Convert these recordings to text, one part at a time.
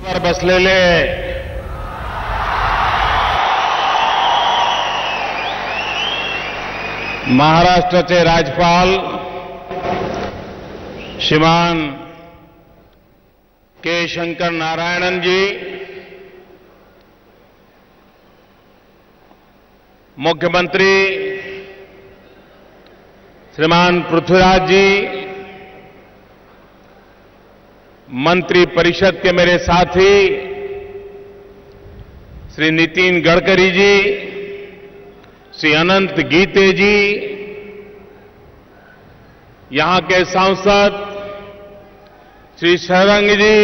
पर बसलेले महाराष्ट्राचे राज्यपाल श्रीमान के शंकर नारायणन जी, मुख्यमंत्री श्रीमान पृथ्वीराज जी, मंत्री परिषद के मेरे साथी श्री नितिन गडकरी जी, श्री अनंत गीते जी, यहां के सांसद श्री शरंग जी,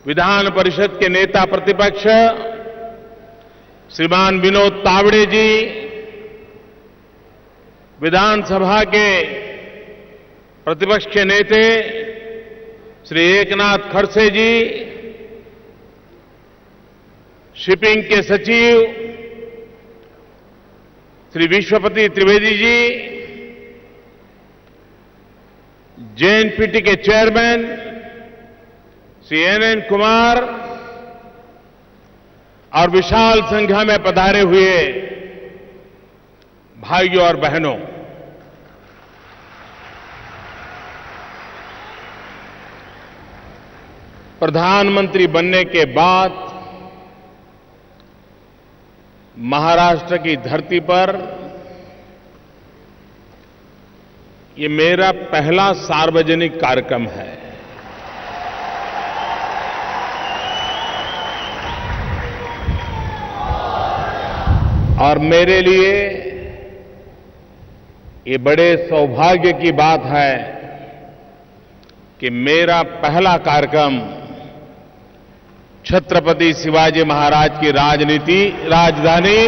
विधान परिषद के नेता प्रतिपक्ष श्रीमान विनोद तावड़े जी, विधानसभा के प्रतिपक्ष के नेता श्री एकनाथ खड़से जी, शिपिंग के सचिव श्री विश्वपति त्रिवेदी जी, जेएनपीटी के चेयरमैन श्री एनएन कुमार और विशाल संख्या में पधारे हुए भाइयों और बहनों, प्रधानमंत्री बनने के बाद महाराष्ट्र की धरती पर ये मेरा पहला सार्वजनिक कार्यक्रम है। और मेरे लिए ये बड़े सौभाग्य की बात है कि मेरा पहला कार्यक्रम छत्रपति शिवाजी महाराज की राजधानी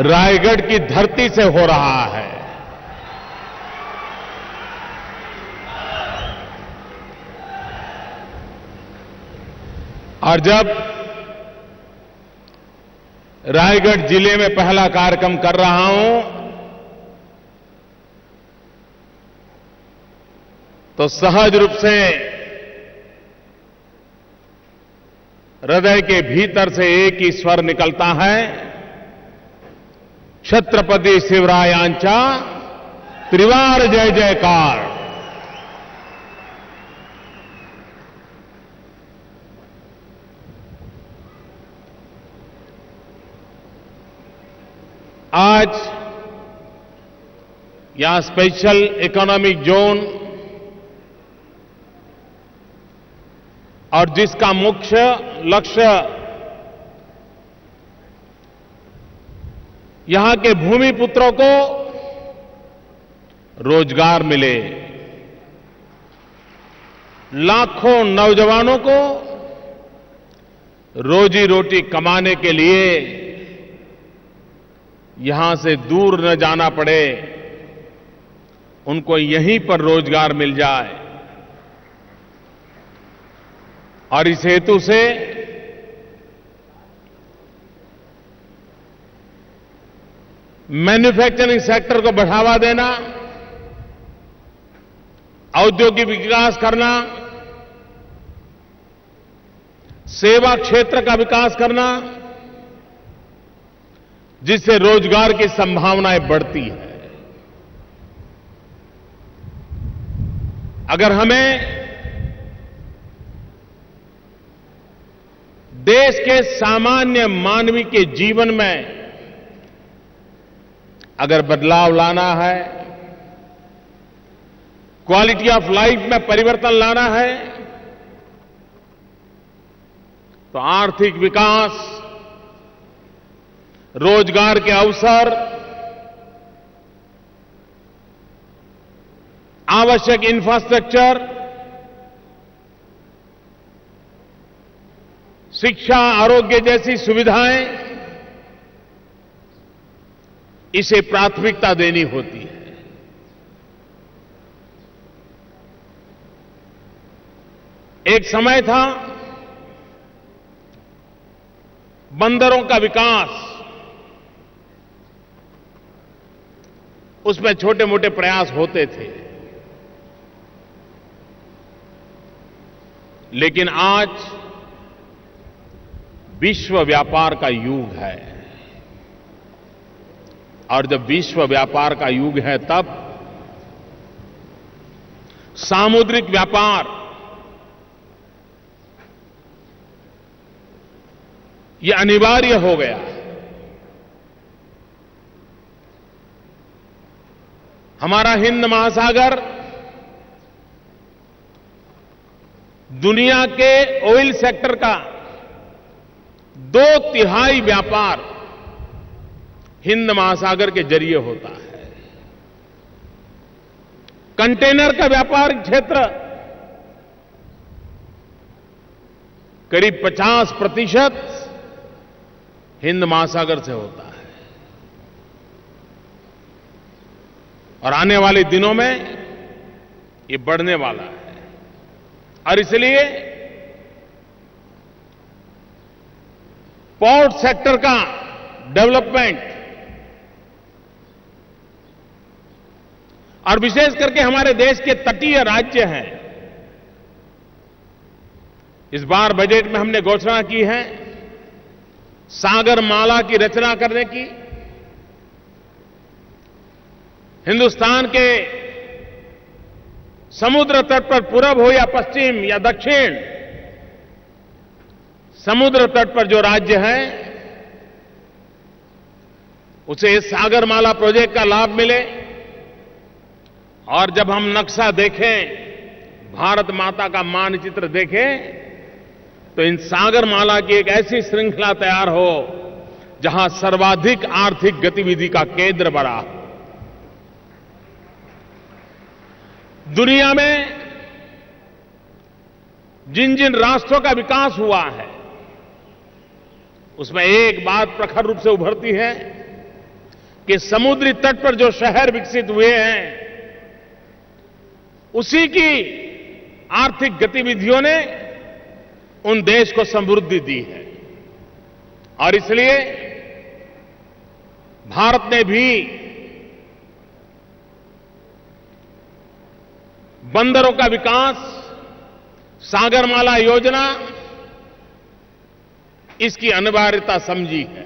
रायगढ़ की धरती से हो रहा है। और जब रायगढ़ जिले में पहला कार्यक्रम कर रहा हूं तो सहज रूप से हृदय के भीतर से एक ही स्वर निकलता है, छत्रपति शिवरायांचा त्रिवार जय जयकार। आज यहां स्पेशल इकोनॉमिक जोन और जिसका मुख्य लक्ष्य यहां के भूमि पुत्रों को रोजगार मिले, लाखों नौजवानों को रोजी रोटी कमाने के लिए यहां से दूर न जाना पड़े, उनको यहीं पर रोजगार मिल जाए। और इस हेतु से मैन्युफैक्चरिंग सेक्टर को बढ़ावा देना, औद्योगिक विकास करना, सेवा क्षेत्र का विकास करना, जिससे रोजगार की संभावनाएं बढ़ती है। अगर हमें देश के सामान्य मानवी के जीवन में अगर बदलाव लाना है, क्वालिटी ऑफ लाइफ में परिवर्तन लाना है, तो आर्थिक विकास, रोजगार के अवसर, आवश्यक इंफ्रास्ट्रक्चर, शिक्षा, आरोग्य जैसी सुविधाएं, इसे प्राथमिकता देनी होती है। एक समय था बंदरों का विकास, उसमें छोटे मोटे प्रयास होते थे, लेकिन आज विश्व व्यापार का युग है, और जब विश्व व्यापार का युग है तब सामुद्रिक व्यापार ये अनिवार्य हो गया है। हमारा हिंद महासागर दुनिया के ऑयल सेक्टर का 2/3 व्यापार हिंद महासागर के जरिए होता है। कंटेनर का व्यापार क्षेत्र करीब 50% हिंद महासागर से होता है, और आने वाले दिनों में ये बढ़ने वाला है। और इसलिए पोर्ट सेक्टर का डेवलपमेंट, और विशेष करके हमारे देश के तटीय राज्य हैं, इस बार बजट में हमने घोषणा की है सागर माला की रचना करने की। हिंदुस्तान के समुद्र तट पर पूरब हो या पश्चिम या दक्षिण, समुद्र तट पर जो राज्य है उसे इस सागरमाला प्रोजेक्ट का लाभ मिले। और जब हम नक्शा देखें, भारत माता का मानचित्र देखें, तो इन सागरमाला की एक ऐसी श्रृंखला तैयार हो जहां सर्वाधिक आर्थिक गतिविधि का केंद्र बना हो। दुनिया में जिन जिन राष्ट्रों का विकास हुआ है उसमें एक बात प्रखर रूप से उभरती है कि समुद्री तट पर जो शहर विकसित हुए हैं उसी की आर्थिक गतिविधियों ने उन देश को समृद्धि दी है। और इसलिए भारत ने भी बंदरों का विकास, सागरमाला योजना, इसकी अनिवार्यता समझी है।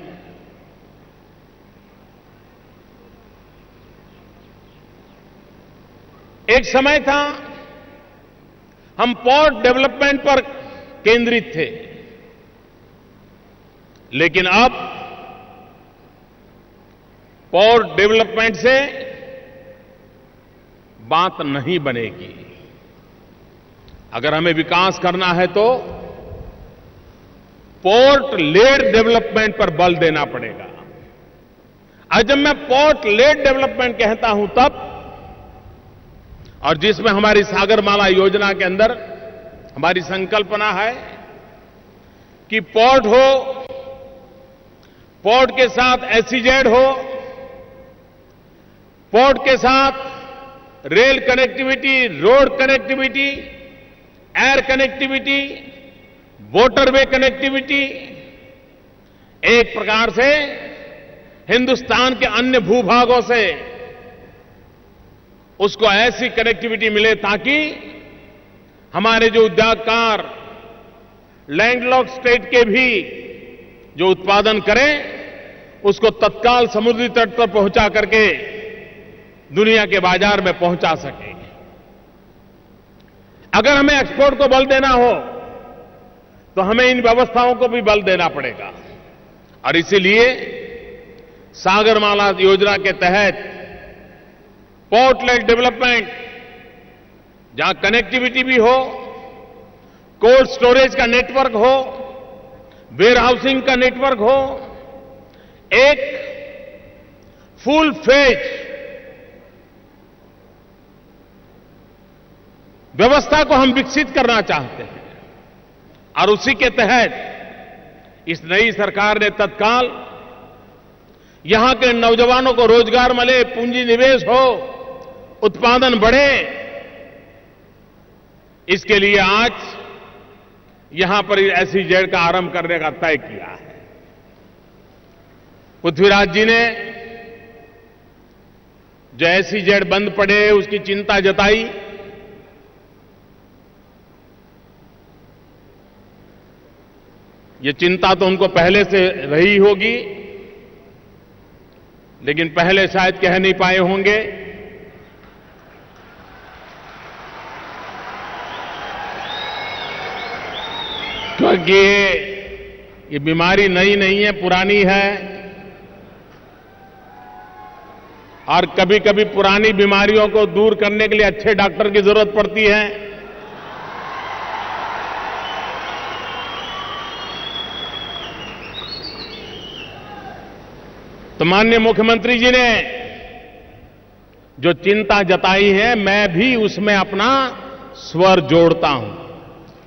एक समय था हम पोर्ट डेवलपमेंट पर केंद्रित थे, लेकिन अब पोर्ट डेवलपमेंट से बात नहीं बनेगी। अगर हमें विकास करना है तो पोर्ट लेड डेवलपमेंट पर बल देना पड़ेगा। आज जब मैं पोर्ट लेड डेवलपमेंट कहता हूं तब, और जिसमें हमारी सागरमाला योजना के अंदर हमारी संकल्पना है कि पोर्ट हो, पोर्ट के साथ एसईजेड हो, पोर्ट के साथ rail connectivity, road connectivity, air connectivity, waterway connectivity, एक प्रकार से हिंदुस्तान के अन्य भूभागों से उसको ऐसी कनेक्टिविटी मिले ताकि हमारे जो उद्योगकार लैंडलॉक्ड स्टेट के भी जो उत्पादन करें उसको तत्काल समुद्री तट पर पहुंचा करके दुनिया के बाजार में पहुंचा सकें। अगर हमें एक्सपोर्ट को बल देना हो तो हमें इन व्यवस्थाओं को भी बल देना पड़ेगा। और इसीलिए सागरमाला योजना के तहत पोर्ट लेड डेवलपमेंट, जहां कनेक्टिविटी भी हो, कोल्ड स्टोरेज का नेटवर्क हो, वेयर हाउसिंग का नेटवर्क हो, एक फुल फेज व्यवस्था को हम विकसित करना चाहते हैं। और उसी के तहत इस नई सरकार ने तत्काल यहां के नौजवानों को रोजगार मिले, पूंजी निवेश हो, उत्पादन बढ़े, इसके लिए आज यहां पर एसईजेड का आरंभ करने का तय किया है। पृथ्वीराज जी ने जो एसईजेड बंद पड़े उसकी चिंता जताई, ये चिंता तो उनको पहले से रही होगी, लेकिन पहले शायद कह नहीं पाए होंगे। क्योंकि ये बीमारी नई नहीं है, पुरानी है, और कभी कभी पुरानी बीमारियों को दूर करने के लिए अच्छे डॉक्टर की जरूरत पड़ती है। तो माननीय मुख्यमंत्री जी ने जो चिंता जताई है, मैं भी उसमें अपना स्वर जोड़ता हूं।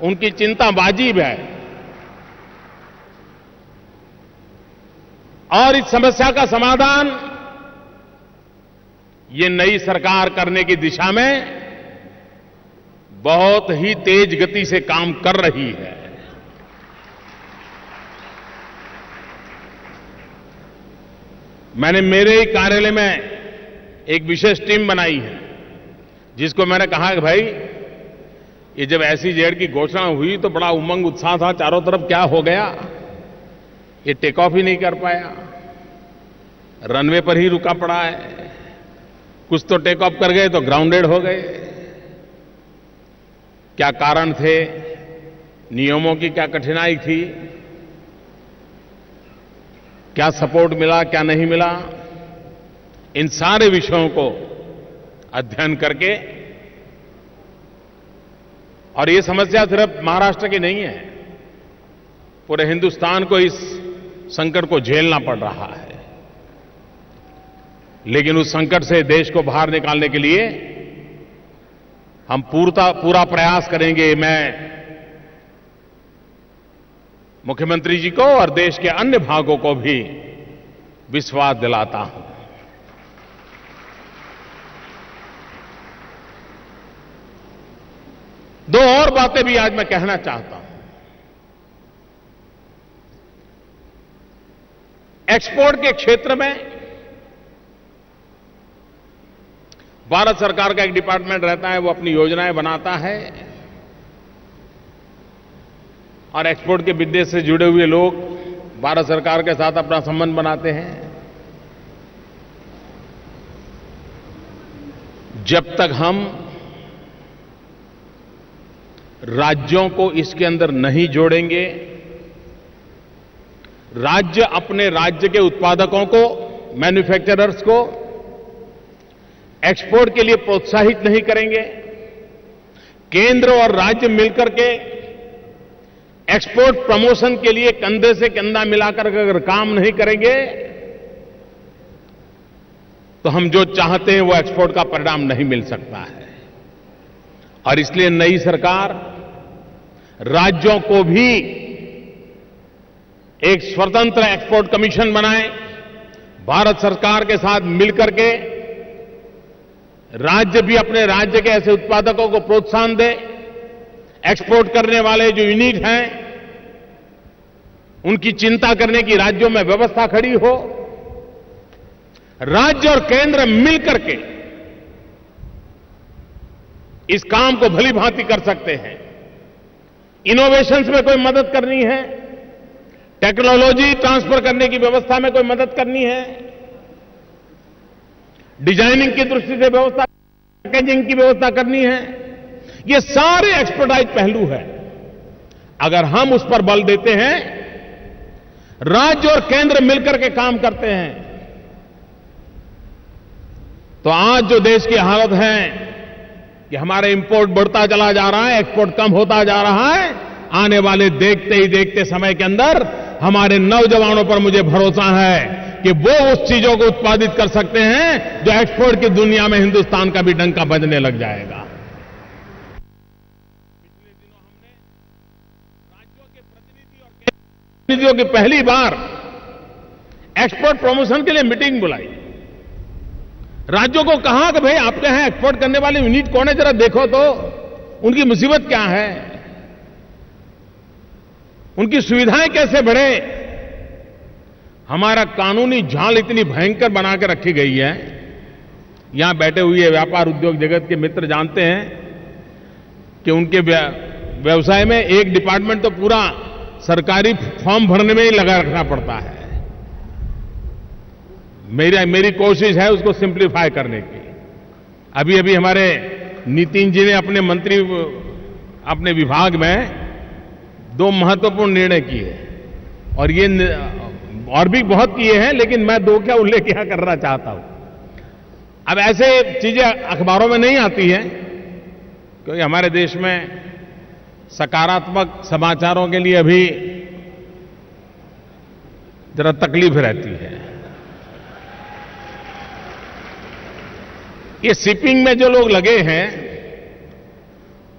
उनकी चिंता वाजिब है, और इस समस्या का समाधान ये नई सरकार करने की दिशा में बहुत ही तेज गति से काम कर रही है। मैंने मेरे ही कार्यालय में एक विशेष टीम बनाई है, जिसको मैंने कहा कि भाई, ये जब ऐसी जेड की घोषणा हुई तो बड़ा उमंग उत्साह था चारों तरफ, क्या हो गया, ये टेक ऑफ ही नहीं कर पाया, रनवे पर ही रुका पड़ा है। कुछ तो टेक ऑफ कर गए तो ग्राउंडेड हो गए। क्या कारण थे, नियमों की क्या कठिनाई थी, क्या सपोर्ट मिला, क्या नहीं मिला, इन सारे विषयों को अध्ययन करके, और ये समस्या सिर्फ महाराष्ट्र की नहीं है, पूरे हिंदुस्तान को इस संकट को झेलना पड़ रहा है। लेकिन उस संकट से देश को बाहर निकालने के लिए हम पूरा प्रयास करेंगे। मैं मुख्यमंत्री जी को और देश के अन्य भागों को भी विश्वास दिलाता हूं। दो और बातें भी आज मैं कहना चाहता हूं। एक्सपोर्ट के क्षेत्र में भारत सरकार का एक डिपार्टमेंट रहता है, वो अपनी योजनाएं बनाता है, और एक्सपोर्ट के बिजनेस से जुड़े हुए लोग भारत सरकार के साथ अपना संबंध बनाते हैं। जब तक हम राज्यों को इसके अंदर नहीं जोड़ेंगे, राज्य अपने राज्य के उत्पादकों को, मैन्युफैक्चरर्स को एक्सपोर्ट के लिए प्रोत्साहित नहीं करेंगे, केंद्र और राज्य मिलकर के एक्सपोर्ट प्रमोशन के लिए कंधे से कंधा मिलाकर अगर काम नहीं करेंगे, तो हम जो चाहते हैं वो एक्सपोर्ट का परिणाम नहीं मिल सकता है। और इसलिए नई सरकार राज्यों को भी एक स्वतंत्र एक्सपोर्ट कमीशन बनाए, भारत सरकार के साथ मिलकर के राज्य भी अपने राज्य के ऐसे उत्पादकों को प्रोत्साहन दे, एक्सपोर्ट करने वाले जो यूनिट हैं उनकी चिंता करने की राज्यों में व्यवस्था खड़ी हो, राज्य और केंद्र मिलकर के इस काम को भली भांति कर सकते हैं। इनोवेशंस में कोई मदद करनी है, टेक्नोलॉजी ट्रांसफर करने की व्यवस्था में कोई मदद करनी है, डिजाइनिंग की दृष्टि से व्यवस्था, पैकेजिंग की व्यवस्था करनी है, ये सारे एक्सपर्टाइज पहलू है। अगर हम उस पर बल देते हैं, राज्य और केंद्र मिलकर के काम करते हैं, तो आज जो देश की हालत है कि हमारा इंपोर्ट बढ़ता चला जा रहा है, एक्सपोर्ट कम होता जा रहा है, आने वाले देखते ही देखते समय के अंदर हमारे नौजवानों पर मुझे भरोसा है कि वो उस चीजों को उत्पादित कर सकते हैं जो एक्सपोर्ट की दुनिया में हिंदुस्तान का भी डंका बजने लग जाएगा। पिछले दिनों हमने राज्यों के प्रतिनिधि और केंद्र प्रतिनिधियों की पहली बार एक्सपोर्ट प्रमोशन के लिए मीटिंग बुलाई। राज्यों को कहा कि भाई आपके यहां एक्सपोर्ट करने वाले यूनिट कौन है, जरा देखो तो उनकी मुसीबत क्या है, उनकी सुविधाएं कैसे बढ़े। हमारा कानूनी झाल इतनी भयंकर बना के रखी गई है, यहां बैठे हुए व्यापार उद्योग जगत के मित्र जानते हैं कि उनके व्यवसाय में एक डिपार्टमेंट तो पूरा सरकारी फॉर्म भरने में ही लगा रखना पड़ता है। मेरी कोशिश है उसको सिंप्लीफाई करने की। अभी हमारे नितिन जी ने अपने विभाग में 2 महत्वपूर्ण निर्णय किए और ये और भी बहुत किए हैं, लेकिन मैं 2 का उल्लेख यहां करना चाहता हूं। अब ऐसे चीजें अखबारों में नहीं आती हैं क्योंकि हमारे देश में सकारात्मक समाचारों के लिए अभी जरा तकलीफ रहती है। ये शिपिंग में जो लोग लगे हैं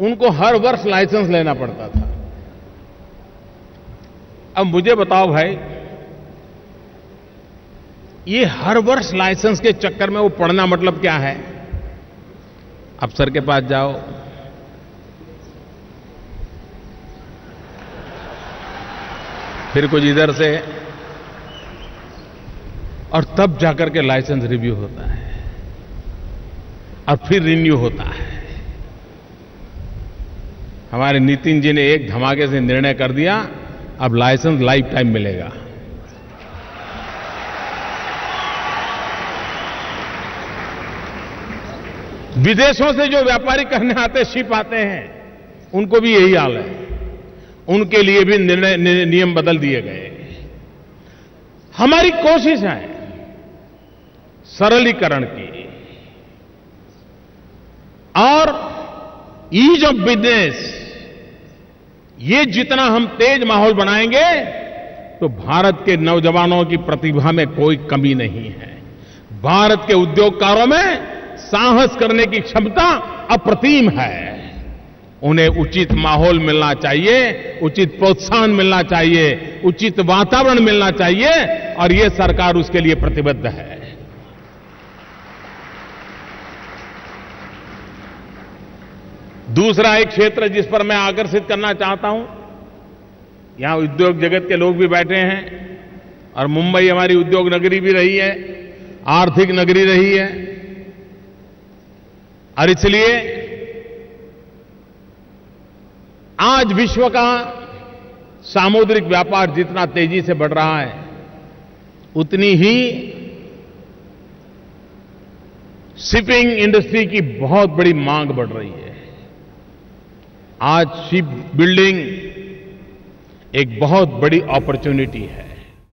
उनको हर वर्ष लाइसेंस लेना पड़ता था। अब मुझे बताओ भाई, ये हर वर्ष लाइसेंस के चक्कर में वो पढ़ना मतलब क्या है? अफसर के पास जाओ, फिर कुछ इधर से, और तब जाकर के लाइसेंस रिव्यू होता है और फिर रिन्यू होता है। हमारे नितिन जी ने एक धमाके से निर्णय कर दिया, अब लाइसेंस लाइफ टाइम मिलेगा। विदेशों से जो व्यापारी करने आते, शिप आते हैं, उनको भी यही हाल है। उनके लिए भी नियम बदल दिए गए। हमारी कोशिश है सरलीकरण की और ईज ऑफ बिजनेस। ये जितना हम तेज माहौल बनाएंगे तो भारत के नौजवानों की प्रतिभा में कोई कमी नहीं है। भारत के उद्योगकारों में साहस करने की क्षमता अप्रतिम है। उन्हें उचित माहौल मिलना चाहिए, उचित प्रोत्साहन मिलना चाहिए, उचित वातावरण मिलना चाहिए और ये सरकार उसके लिए प्रतिबद्ध है। दूसरा एक क्षेत्र जिस पर मैं आकर्षित करना चाहता हूं, यहां उद्योग जगत के लोग भी बैठे हैं और मुंबई हमारी उद्योग नगरी भी रही है, आर्थिक नगरी रही है, और इसलिए आज विश्व का सामुद्रिक व्यापार जितना तेजी से बढ़ रहा है, उतनी ही शिपिंग इंडस्ट्री की बहुत बड़ी मांग बढ़ रही है। आज शिप बिल्डिंग एक बहुत बड़ी अपॉर्चुनिटी है।